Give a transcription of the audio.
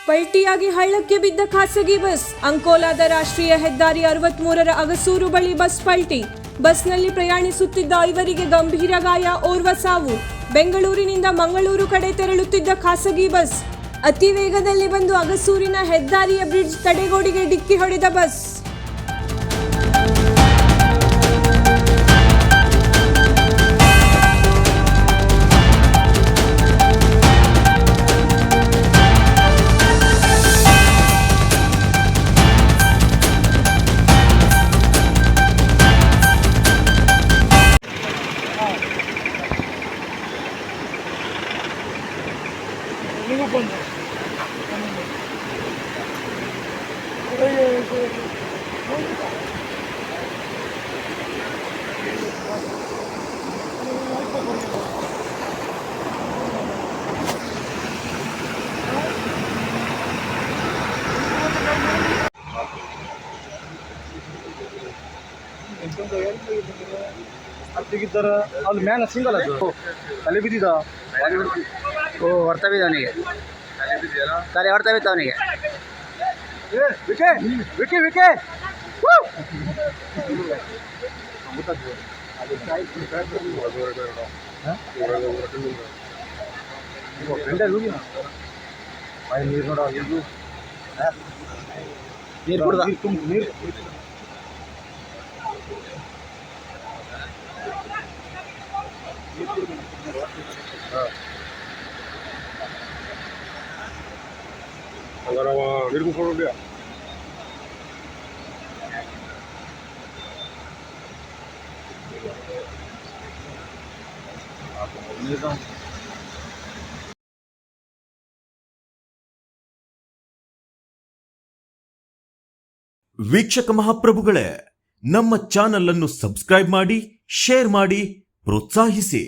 ಪಲ್ಟಿಯಾಗಿ ಹಳ್ಳಕ್ಕೆ ಬಿದ್ದ ಖಾಸಗಿ ಬಸ್. ಅಂಕೋಲಾದ ರಾಷ್ಟ್ರೀಯ ಹೆದ್ದಾರಿ 63ರ ಅಗಸೂರು ಬಳಿ ಬಸ್ ಪಲ್ಟಿ. ಬಸ್ನಲ್ಲಿ ಪ್ರಯಾಣಿಸುತ್ತಿದ್ದ 5 ಗಂಭೀರ ಗಾಯ, ಓರ್ವ ಸಾವು. ಬೆಂಗಳೂರಿನಿಂದ ಮಂಗಳೂರು ಕಡೆ ತೆರಳುತ್ತಿದ್ದ ಖಾಸಗಿ ಬಸ್ ಅತಿ ವೇಗದಲ್ಲಿ ಬಂದು ಅಗಸೂರಿನ ಹೆದ್ದಾರಿಯ ಬ್ರಿಡ್ಜ್ ತಡೆಗೋಡೆಗೆ ಡಿಕ್ಕಿ ಹೊಡೆದ ಬಸ್. ಹತ್ತಿಗಿದ್ದಾರೆ ಅಲ್ಲಿ ಮ್ಯಾಲ ಸಿಂಗಲ್ ಅದು ತಲೆ ಬಿದ್ದಿದ ಓ ಹೊರ್ತಾ ಬಿದ್ದ ಅವನಿಗೆ, ತಲೆ ಹೊರ್ತಾ ಬಿತ್ತು ಅವನಿಗೆ. ವಿಕೆ ವಿಕೆ ವಿಕೆ ನೀರು ನೋಡ ನೀರು ಕುಡ್ದ ನೀರು ನೀರು ಕುಡ್ಕೊಂಡು ವೀಕ್ಷಕ ಮಹಾಪ್ರಭುಗಳೇ, ನಮ್ಮ ಚಾನಲ್ ಅನ್ನು ಸಬ್ಸ್ಕ್ರೈಬ್ ಮಾಡಿ, ಶೇರ್ ಮಾಡಿ, ಪ್ರೋತ್ಸಾಹಿಸಿ.